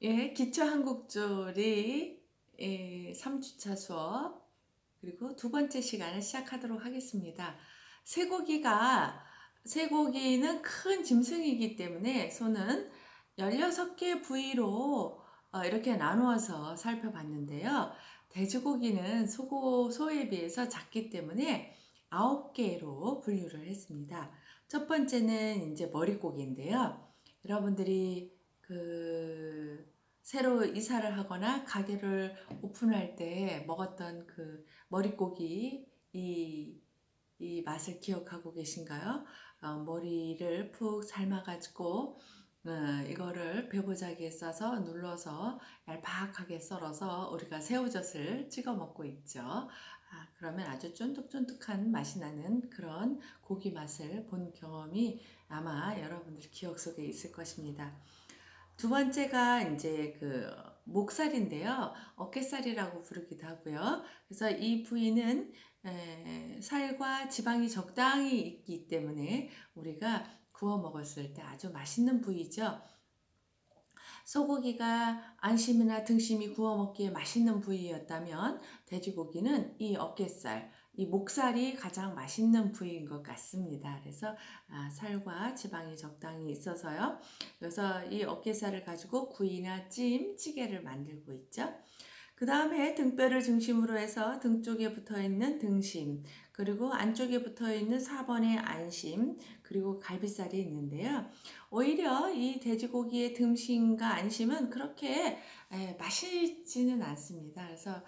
예, 기초 한국조리 3주차 수업 그리고 두 번째 시간을 시작하도록 하겠습니다. 쇠고기가 쇠고기는 큰 짐승이기 때문에 소는 16개 부위로 이렇게 나누어서 살펴봤는데요. 돼지고기는 소에 비해서 작기 때문에 9개로 분류를 했습니다. 첫 번째는 이제 머리고기인데요. 여러분들이 새로 이사를 하거나 가게를 오픈할 때 먹었던 그 머릿고기 이 맛을 기억하고 계신가요? 머리를 푹 삶아가지고 이거를 배보자기에 싸서 눌러서 얄팍하게 썰어서 우리가 새우젓을 찍어 먹고 있죠. 그러면 아주 쫀득쫀득한 맛이 나는 그런 고기 맛을 본 경험이 아마 여러분들 기억 속에 있을 것입니다. 두 번째가 이제 목살인데요. 어깨살이라고 부르기도 하고요. 그래서 이 부위는 살과 지방이 적당히 있기 때문에 우리가 구워 먹었을 때 아주 맛있는 부위죠. 소고기가 안심이나 등심이 구워 먹기에 맛있는 부위였다면 돼지고기는 이 어깨살, 이 목살이 가장 맛있는 부위인 것 같습니다. 그래서 살과 지방이 적당히 있어서요. 그래서 이 어깨살을 가지고 구이나 찜, 찌개를 만들고 있죠. 그 다음에 등뼈를 중심으로 해서 등 쪽에 붙어 있는 등심, 그리고 안쪽에 붙어 있는 4번의 안심, 그리고 갈비살이 있는데요. 오히려 이 돼지고기의 등심과 안심은 그렇게 맛있지는 않습니다. 그래서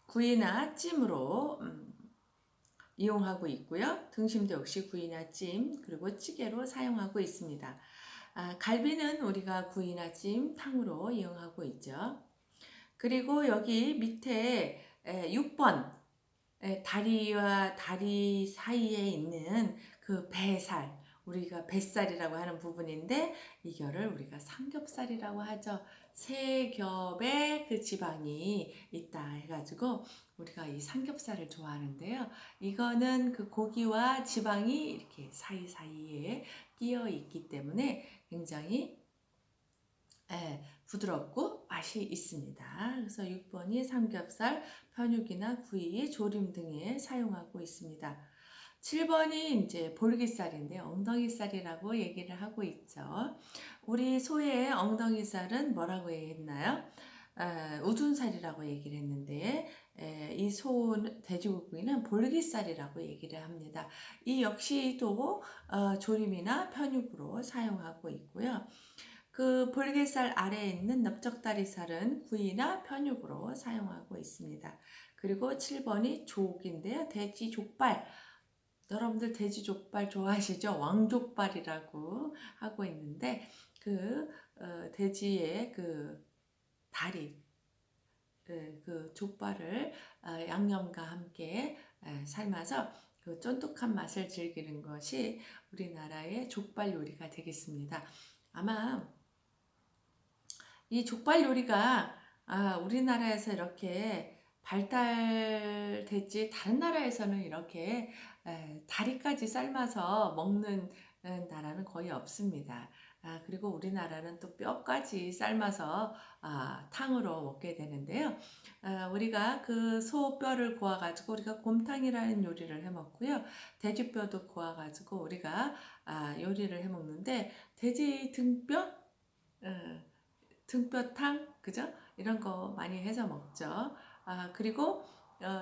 구이나 찜으로 이용하고 있고요. 등심도 역시 구이나 찜, 그리고 찌개로 사용하고 있습니다. 갈비는 우리가 구이나 찜, 탕으로 이용하고 있죠. 그리고 여기 밑에 6번 다리와 다리 사이에 있는 그 배살, 우리가 뱃살이라고 하는 부분인데 이거를 우리가 삼겹살이라고 하죠. 세 겹의 그 지방이 있다 해가지고 우리가 이 삼겹살을 좋아하는데요. 이거는 그 고기와 지방이 이렇게 사이사이에 끼어 있기 때문에 굉장히 부드럽고 맛이 있습니다. 그래서 6번이 삼겹살, 편육이나 구이, 조림 등에 사용하고 있습니다. 7번이 이제 볼기살인데요. 엉덩이살이라고 얘기를 하고 있죠. 우리 소의 엉덩이살은 뭐라고 얘기했나요? 우둔살이라고 얘기를 했는데 이 돼지고기는 볼기살이라고 얘기를 합니다. 이 역시도 조림이나 편육으로 사용하고 있고요. 그 볼게살 아래에 있는 넓적다리살은 구이나 편육으로 사용하고 있습니다. 그리고 7번이 족인데요. 돼지 족발. 여러분들 돼지 족발 좋아하시죠? 왕족발이라고 하고 있는데 돼지의 그 다리 그 족발을 양념과 함께 삶아서 그 쫀득한 맛을 즐기는 것이 우리나라의 족발 요리가 되겠습니다. 아마 이 족발 요리가 우리나라에서 이렇게 발달됐지 다른 나라에서는 이렇게 다리까지 삶아서 먹는 나라는 거의 없습니다. 그리고 우리나라는 또 뼈까지 삶아서 탕으로 먹게 되는데요. 우리가 그 소뼈를 구워가지고 우리가 곰탕이라는 요리를 해 먹고요. 돼지뼈도 구워가지고 우리가 요리를 해 먹는데 돼지 등뼈? 등뼈탕, 그죠? 이런 거 많이 해서 먹죠. 그리고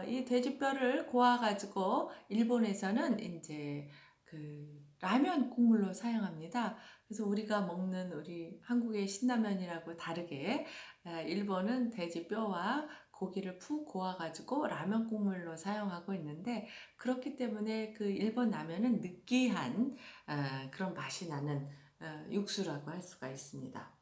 이 돼지뼈를 고아가지고 일본에서는 이제 그 라면 국물로 사용합니다. 그래서 우리가 먹는 우리 한국의 신라면이라고 다르게 일본은 돼지뼈와 고기를 푹 고아가지고 라면 국물로 사용하고 있는데 그렇기 때문에 그 일본 라면은 느끼한 그런 맛이 나는 육수라고 할 수가 있습니다.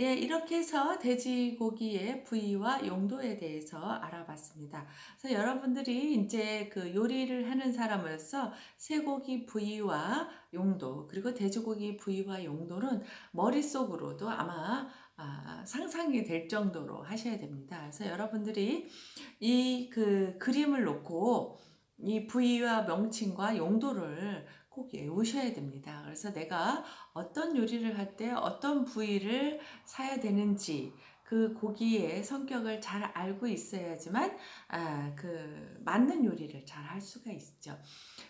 예, 이렇게 해서 돼지고기의 부위와 용도에 대해서 알아봤습니다. 그래서 여러분들이 이제 그 요리를 하는 사람으로서 쇠고기 부위와 용도, 그리고 돼지고기 부위와 용도는 머릿속으로도 아마 상상이 될 정도로 하셔야 됩니다. 그래서 여러분들이 이 그 그림을 놓고 이 부위와 명칭과 용도를 꼭 외우셔야 됩니다. 그래서 내가 어떤 요리를 할 때 어떤 부위를 사야 되는지 그 고기의 성격을 잘 알고 있어야지만 맞는 요리를 잘 할 수가 있죠.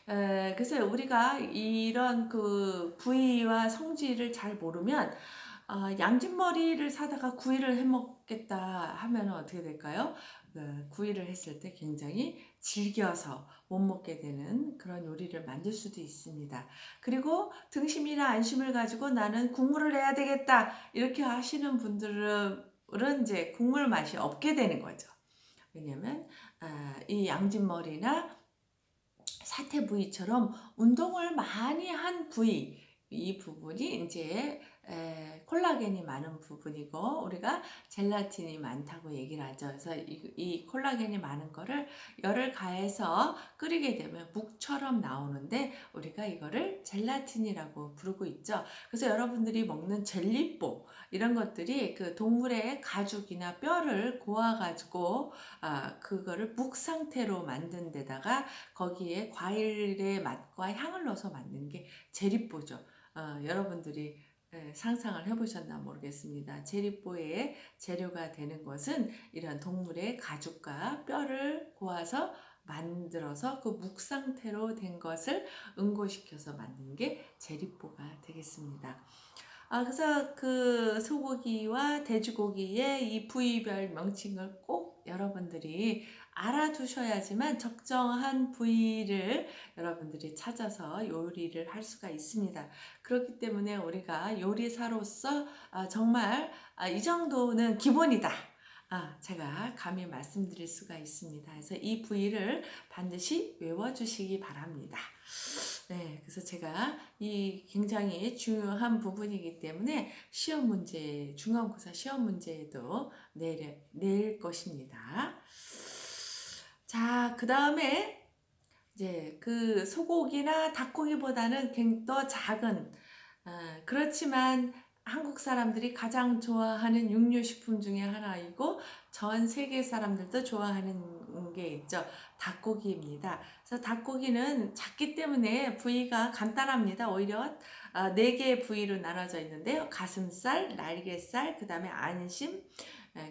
그래서 우리가 이런 그 부위와 성질을 잘 모르면 양진머리를 사다가 구이를 해 먹겠다 하면 어떻게 될까요? 구이를 했을 때 굉장히 질겨서 못 먹게 되는 그런 요리를 만들 수도 있습니다. 그리고 등심이나 안심을 가지고 나는 국물을 내야 되겠다 이렇게 하시는 분들은 이제 국물 맛이 없게 되는 거죠. 왜냐면 이 양진머리나 사태 부위처럼 운동을 많이 한 부위, 이 부분이 이제 콜라겐이 많은 부분이고 우리가 젤라틴이 많다고 얘기를 하죠. 그래서 이 콜라겐이 많은 거를 열을 가해서 끓이게 되면 묵처럼 나오는데 우리가 이거를 젤라틴이라고 부르고 있죠. 그래서 여러분들이 먹는 젤리뽀 이런 것들이 그 동물의 가죽이나 뼈를 고아가지고 그거를 묵 상태로 만든 데다가 거기에 과일의 맛과 향을 넣어서 만든 게 제리뽀죠. 여러분들이 상상을 해보셨나 모르겠습니다. 제리뽀의 재료가 되는 것은 이런 동물의 가죽과 뼈를 고아서 만들어서 그 묵 상태로 된 것을 응고시켜서 만든 게 제리뽀가 되겠습니다. 그래서 그 소고기와 돼지고기의 이 부위별 명칭을 꼭 여러분들이 알아두셔야지만 적정한 부위를 여러분들이 찾아서 요리를 할 수가 있습니다. 그렇기 때문에 우리가 요리사로서 정말 이 정도는 기본이다. 제가 감히 말씀드릴 수가 있습니다. 그래서 이 부위를 반드시 외워주시기 바랍니다. 네, 그래서 제가 이 굉장히 중요한 부분이기 때문에 시험 문제, 중간고사 시험 문제에도 낼 것입니다. 자, 그 다음에 이제 그 소고기나 닭고기보다는 더 작은, 그렇지만 한국 사람들이 가장 좋아하는 육류식품 중에 하나이고 전 세계 사람들도 좋아하는 게 있죠. 닭고기입니다. 그래서 닭고기는 작기 때문에 부위가 간단합니다. 오히려 4개의 부위로 나눠져 있는데요. 가슴살, 날개살, 그 다음에 안심,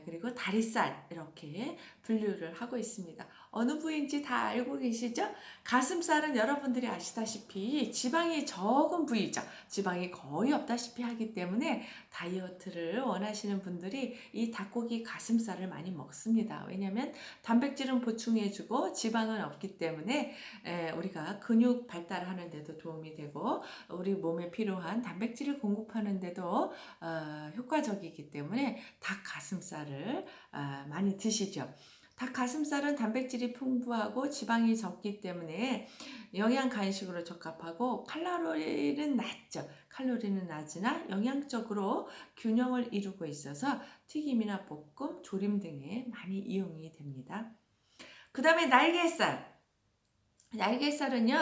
그리고 다리살 이렇게 분류를 하고 있습니다. 어느 부위인지 다 알고 계시죠? 가슴살은 여러분들이 아시다시피 지방이 적은 부위죠. 지방이 거의 없다시피 하기 때문에 다이어트를 원하시는 분들이 이 닭고기 가슴살을 많이 먹습니다. 왜냐하면 단백질은 보충해주고 지방은 없기 때문에 우리가 근육 발달하는 데도 도움이 되고 우리 몸에 필요한 단백질을 공급하는 데도 효과적이기 때문에 닭 가슴살을 많이 드시죠. 닭 가슴살은 단백질이 풍부하고 지방이 적기 때문에 영양 간식으로 적합하고 칼로리는 낮죠. 칼로리는 낮으나 영양적으로 균형을 이루고 있어서 튀김이나 볶음, 조림 등에 많이 이용이 됩니다. 그 다음에 날개살. 날개살은요.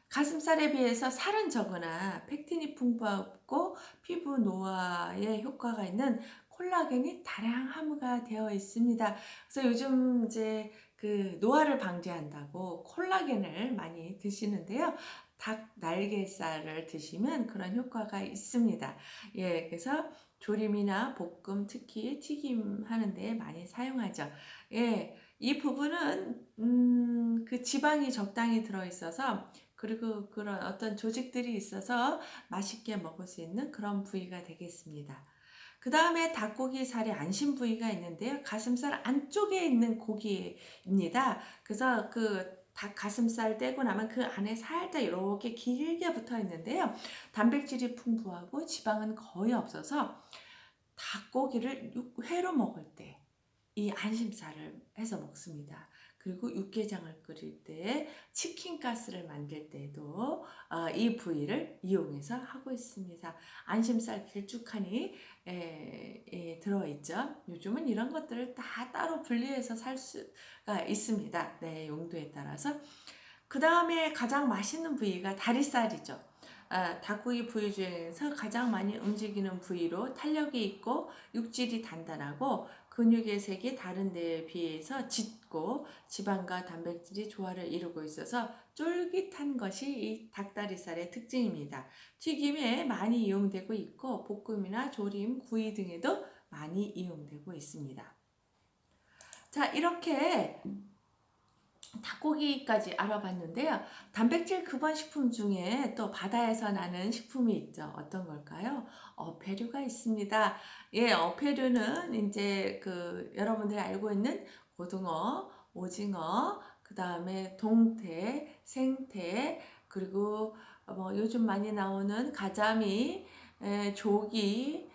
가슴살에 비해서 살은 적으나 팩틴이 풍부하고 피부 노화에 효과가 있는 콜라겐이 다량 함유가 되어 있습니다. 그래서 요즘 이제 그 노화를 방지한다고 콜라겐을 많이 드시는데요. 닭 날개살을 드시면 그런 효과가 있습니다. 예, 그래서 조림이나 볶음, 특히 튀김 하는데 많이 사용하죠. 예, 이 부분은 그 지방이 적당히 들어있어서 그리고 그런 어떤 조직들이 있어서 맛있게 먹을 수 있는 그런 부위가 되겠습니다. 그 다음에 닭고기 살이 안심 부위가 있는데요. 가슴살 안쪽에 있는 고기입니다. 그래서 그 닭 가슴살 떼고 나면 그 안에 살짝 이렇게 길게 붙어 있는데요. 단백질이 풍부하고 지방은 거의 없어서 닭고기를 회로 먹을 때 이 안심살을 해서 먹습니다. 그리고 육개장을 끓일 때, 치킨 가스를 만들 때도 이 부위를 이용해서 하고 있습니다. 안심살 길쭉하니 들어있죠. 요즘은 이런 것들을 다 따로 분리해서 살 수가 있습니다. 네, 용도에 따라서. 그 다음에 가장 맛있는 부위가 다리살이죠. 닭고기 부위 중에서 가장 많이 움직이는 부위로 탄력이 있고 육질이 단단하고 근육의 색이 다른 데에 비해서 짙고 지방과 단백질이 조화를 이루고 있어서 쫄깃한 것이 이 닭다리살의 특징입니다. 튀김에 많이 이용되고 있고 볶음이나 조림, 구이 등에도 많이 이용되고 있습니다. 자, 이렇게 닭고기까지 알아봤는데요. 단백질 근원 식품 중에 또 바다에서 나는 식품이 있죠. 어떤 걸까요? 어패류가 있습니다. 예, 어패류는 이제 여러분들이 알고 있는 고등어, 오징어, 그 다음에 동태, 생태, 그리고 뭐 요즘 많이 나오는 가자미, 조기,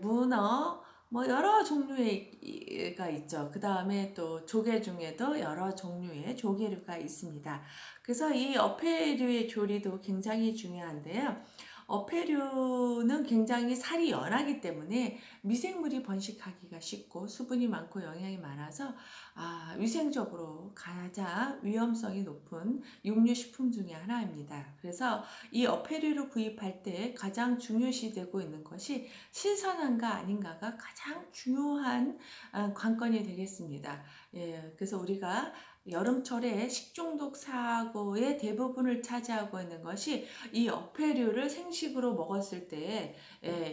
문어, 뭐 여러 종류의가 있죠. 그 다음에 또 조개 중에도 여러 종류의 조개류가 있습니다. 그래서 이 어패류의 조리도 굉장히 중요한데요. 어패류는 굉장히 살이 연하기 때문에 미생물이 번식하기가 쉽고 수분이 많고 영양이 많아서 위생적으로 가장 위험성이 높은 육류식품 중에 하나입니다. 그래서 이 어패류를 구입할 때 가장 중요시되고 있는 것이 신선한가 아닌가가 가장 중요한 관건이 되겠습니다. 예, 그래서 우리가 여름철에 식중독 사고의 대부분을 차지하고 있는 것이 이 어패류를 생식으로 먹었을 때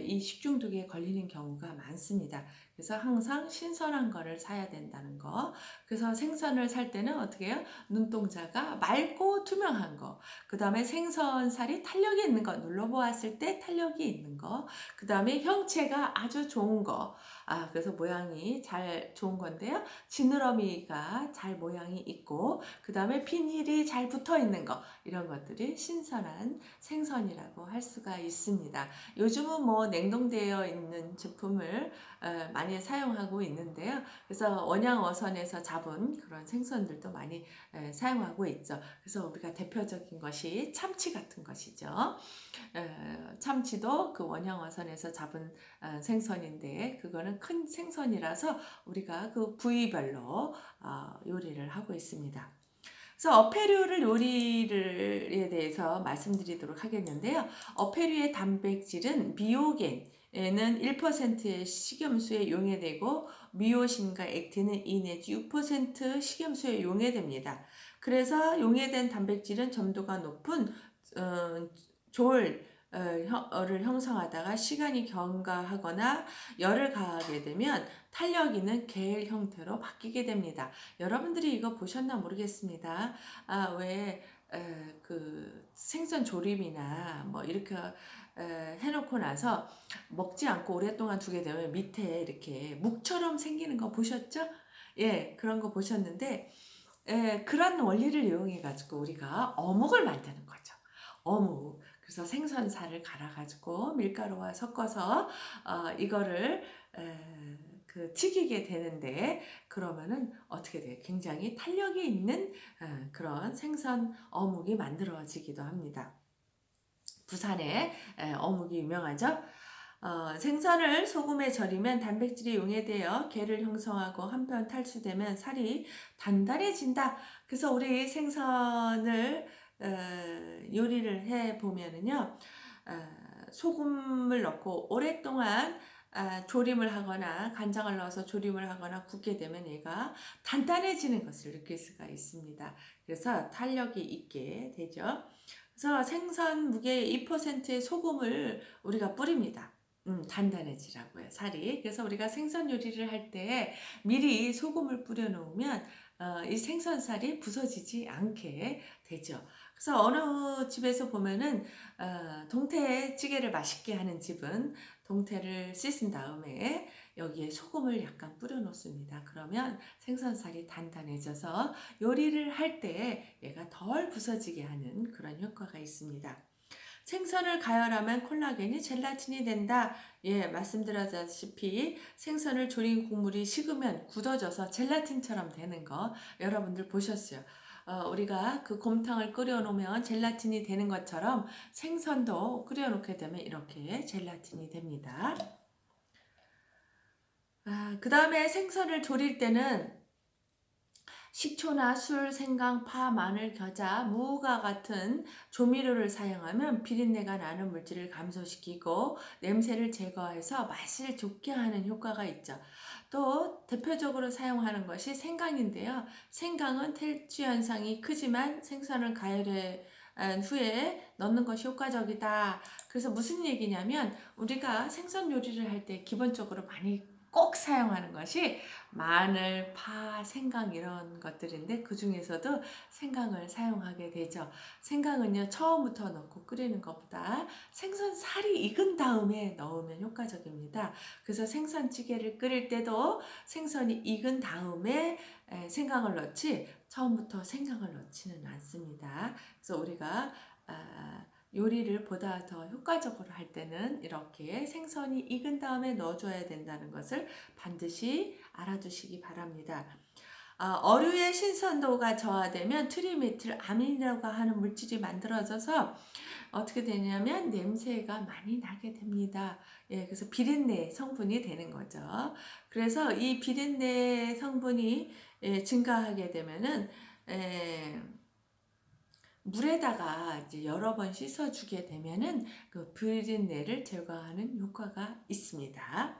이 식중독에 걸리는 경우가 많습니다. 그래서 항상 신선한 거를 사야 된다는 거. 그래서 생선을 살 때는 어떻게 해요? 눈동자가 맑고 투명한 거. 그 다음에 생선살이 탄력이 있는 거. 눌러보았을 때 탄력이 있는 거. 그 다음에 형체가 아주 좋은 거. 그래서 모양이 잘 좋은 건데요. 지느러미가 잘 모양이 있고, 그 다음에 비닐이 잘 붙어 있는 거. 이런 것들이 신선한 생선이라고 할 수가 있습니다. 요즘은 뭐 냉동되어 있는 제품을 많이 사용하고 있는데요. 그래서 원양어선에서 잡은 그런 생선들도 많이 사용하고 있죠. 그래서 우리가 대표적인 것이 참치 같은 것이죠. 참치도 그 원양어선에서 잡은 생선인데 그거는 큰 생선이라서 우리가 그 부위별로 요리를 하고 있습니다. 그래서 어패류를 요리에 대해서 말씀드리도록 하겠는데요. 어패류의 단백질은 미오겐에는 1%의 식염수에 용해되고 미오신과 액틴은 2 내지 6% 식염수에 용해됩니다. 그래서 용해된 단백질은 점도가 높은 졸을 형성하다가 시간이 경과하거나 열을 가하게 되면 탄력 있는 겔 형태로 바뀌게 됩니다. 여러분들이 이거 보셨나 모르겠습니다. 왜 생선 조림이나 뭐 이렇게 해놓고 나서 먹지 않고 오랫동안 두게 되면 밑에 이렇게 묵처럼 생기는 거 보셨죠? 예, 그런 거 보셨는데 그런 원리를 이용해 가지고 우리가 어묵을 만드는 거죠. 어묵. 그래서 생선살을 갈아가지고 밀가루와 섞어서 이거를 튀기게 되는데 그러면은 어떻게 돼요? 굉장히 탄력이 있는 그런 생선 어묵이 만들어지기도 합니다. 부산의 어묵이 유명하죠. 생선을 소금에 절이면 단백질이 용해되어 결을 형성하고 한편 탈수되면 살이 단단해진다. 그래서 우리 생선을 요리를 해 보면은요, 소금을 넣고 오랫동안 조림을 하거나 간장을 넣어서 조림을 하거나 굽게 되면 얘가 단단해지는 것을 느낄 수가 있습니다. 그래서 탄력이 있게 되죠. 그래서 생선 무게의 2%의 소금을 우리가 뿌립니다. 단단해지라고요, 살이. 그래서 우리가 생선 요리를 할 때 미리 소금을 뿌려 놓으면 이 생선살이 부서지지 않게 되죠. 그래서 어느 집에서 보면은 동태찌개를 맛있게 하는 집은 동태를 씻은 다음에 여기에 소금을 약간 뿌려 놓습니다. 그러면 생선살이 단단해져서 요리를 할 때 얘가 덜 부서지게 하는 그런 효과가 있습니다. 생선을 가열하면 콜라겐이 젤라틴이 된다. 예, 말씀드렸다시피 생선을 졸인 국물이 식으면 굳어져서 젤라틴처럼 되는 거 여러분들 보셨어요. 우리가 그 곰탕을 끓여 놓으면 젤라틴이 되는 것처럼 생선도 끓여 놓게 되면 이렇게 젤라틴이 됩니다. 그 다음에 생선을 졸일 때는 식초나 술, 생강, 파, 마늘, 겨자, 무가 같은 조미료를 사용하면 비린내가 나는 물질을 감소시키고 냄새를 제거해서 맛을 좋게 하는 효과가 있죠. 또 대표적으로 사용하는 것이 생강인데요. 생강은 탈취 현상이 크지만 생선을 가열한 후에 넣는 것이 효과적이다. 그래서 무슨 얘기냐면 우리가 생선 요리를 할 때 기본적으로 많이 꼭 사용하는 것이 마늘, 파, 생강 이런 것들인데 그 중에서도 생강을 사용하게 되죠. 생강은요, 처음부터 넣고 끓이는 것보다 생선 살이 익은 다음에 넣으면 효과적입니다. 그래서 생선찌개를 끓일 때도 생선이 익은 다음에 생강을 넣지 처음부터 생강을 넣지는 않습니다. 그래서 우리가 요리를 보다 더 효과적으로 할 때는 이렇게 생선이 익은 다음에 넣어줘야 된다는 것을 반드시 알아두시기 바랍니다. 어류의 신선도가 저하되면 트리메틸 아민이라고 하는 물질이 만들어져서 어떻게 되냐면 냄새가 많이 나게 됩니다. 예, 그래서 비린내 성분이 되는 거죠. 그래서 이 비린내 성분이 증가하게 되면은 물에다가 이제 여러 번 씻어주게 되면은 그 비린내를 제거하는 효과가 있습니다.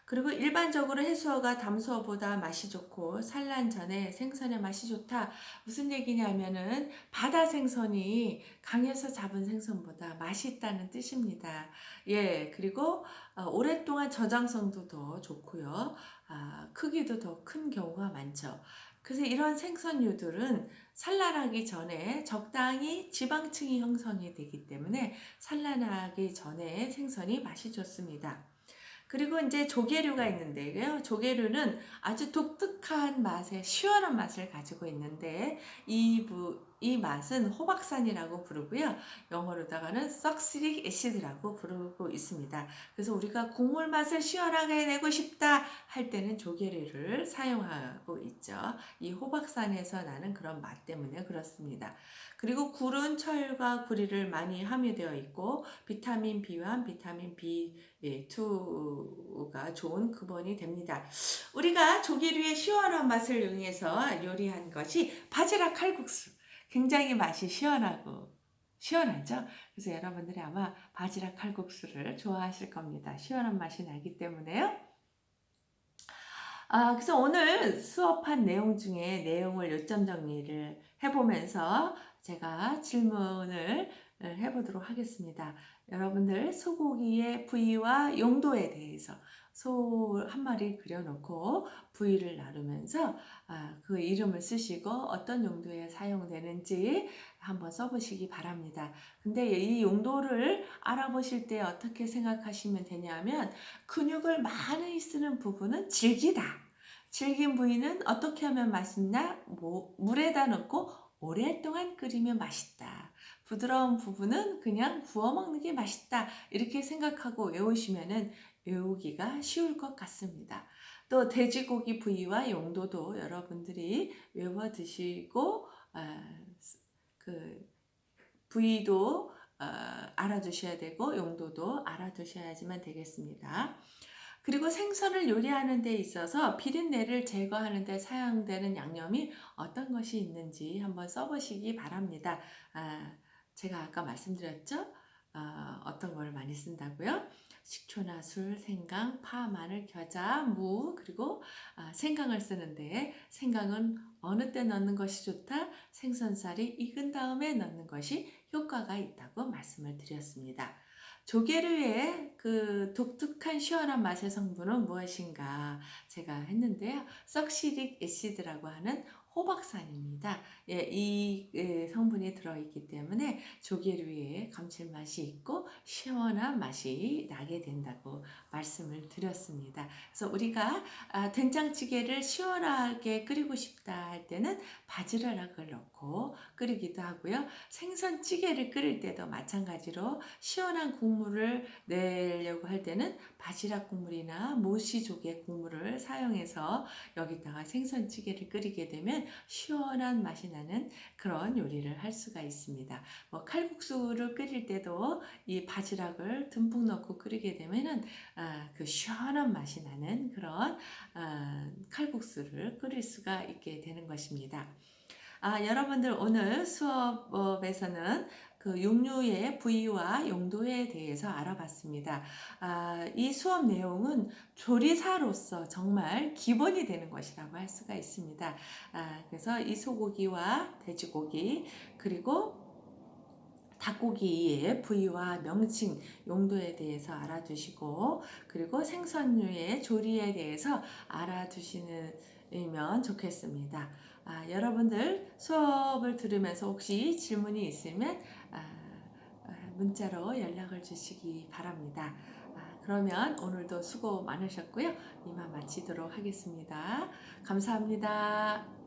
그리고 일반적으로 해수어가 담수어보다 맛이 좋고 산란 전에 생선의 맛이 좋다. 무슨 얘기냐면은 바다 생선이 강에서 잡은 생선보다 맛있다는 뜻입니다. 예, 그리고 오랫동안 저장성도 더 좋고요. 크기도 더 큰 경우가 많죠. 그래서 이런 생선류들은 산란하기 전에 적당히 지방층이 형성이 되기 때문에 산란하기 전에 생선이 맛이 좋습니다. 그리고 이제 조개류가 있는데요. 조개류는 아주 독특한 맛의 시원한 맛을 가지고 있는데 이 맛은 호박산이라고 부르고요. 영어로다가는 석시릭 애시드라고 부르고 있습니다. 그래서 우리가 국물 맛을 시원하게 내고 싶다 할 때는 조개류를 사용하고 있죠. 이 호박산에서 나는 그런 맛 때문에 그렇습니다. 그리고 굴은 철과 구리를 많이 함유되어 있고 비타민 B와 비타민 B2가 좋은 근원이 됩니다. 우리가 조개류의 시원한 맛을 이용해서 요리한 것이 바지락 칼국수. 굉장히 맛이 시원하죠? 그래서 여러분들이 아마 바지락 칼국수를 좋아하실 겁니다. 시원한 맛이 나기 때문에요. 그래서 오늘 수업한 내용 중에 내용을 요점 정리를 해보면서 제가 질문을 해보도록 하겠습니다. 여러분들 소고기의 부위와 용도에 대해서 소 한 마리 그려놓고 부위를 나누면서 그 이름을 쓰시고 어떤 용도에 사용되는지 한번 써보시기 바랍니다. 근데 이 용도를 알아보실 때 어떻게 생각하시면 되냐면 근육을 많이 쓰는 부분은 질기다. 질긴 부위는 어떻게 하면 맛있나? 물에다 넣고 오랫동안 끓이면 맛있다. 부드러운 부분은 그냥 구워 먹는 게 맛있다. 이렇게 생각하고 외우시면은 외우기가 쉬울 것 같습니다. 또 돼지고기 부위와 용도도 여러분들이 외워 드시고 그 부위도 알아두셔야 되고 용도도 알아두셔야지만 되겠습니다. 그리고 생선을 요리하는 데 있어서 비린내를 제거하는 데 사용되는 양념이 어떤 것이 있는지 한번 써보시기 바랍니다. 제가 아까 말씀드렸죠? 어떤 걸 많이 쓴다고요? 식초나 술, 생강, 파, 마늘, 겨자, 무, 그리고 생강을 쓰는데 생강은 어느 때 넣는 것이 좋다? 생선살이 익은 다음에 넣는 것이 효과가 있다고 말씀을 드렸습니다. 조개류의 그 독특한 시원한 맛의 성분은 무엇인가 제가 했는데요. 석시릭 애시드라고 하는 호박산입니다. 예, 이 성분이 들어있기 때문에 조개류의 감칠맛이 있고 시원한 맛이 나게 된다고 말씀을 드렸습니다. 그래서 우리가 된장찌개를 시원하게 끓이고 싶다 할 때는 바지락을 넣고 끓이기도 하고요. 생선찌개를 끓일 때도 마찬가지로 시원한 국물을 내려고 할 때는 바지락 국물이나 모시조개 국물을 사용해서 여기다가 생선찌개를 끓이게 되면 정말 시원한 맛이 나는 그런 요리를 할 수가 있습니다. 뭐 칼국수를 끓일 때도 이 바지락을 듬뿍 넣고 끓이게 되면은 그 시원한 맛이 나는 그런 칼국수를 끓일 수가 있게 되는 것입니다. 여러분들 오늘 수업에서는 그 육류의 부위와 용도에 대해서 알아봤습니다. 이 수업 내용은 조리사로서 정말 기본이 되는 것이라고 할 수가 있습니다. 그래서 이 소고기와 돼지고기 그리고 닭고기의 부위와 명칭, 용도에 대해서 알아두시고 그리고 생선류의 조리에 대해서 알아두시면 좋겠습니다. 여러분들 수업을 들으면서 혹시 질문이 있으면 문자로 연락을 주시기 바랍니다. 그러면 오늘도 수고 많으셨고요. 이만 마치도록 하겠습니다. 감사합니다.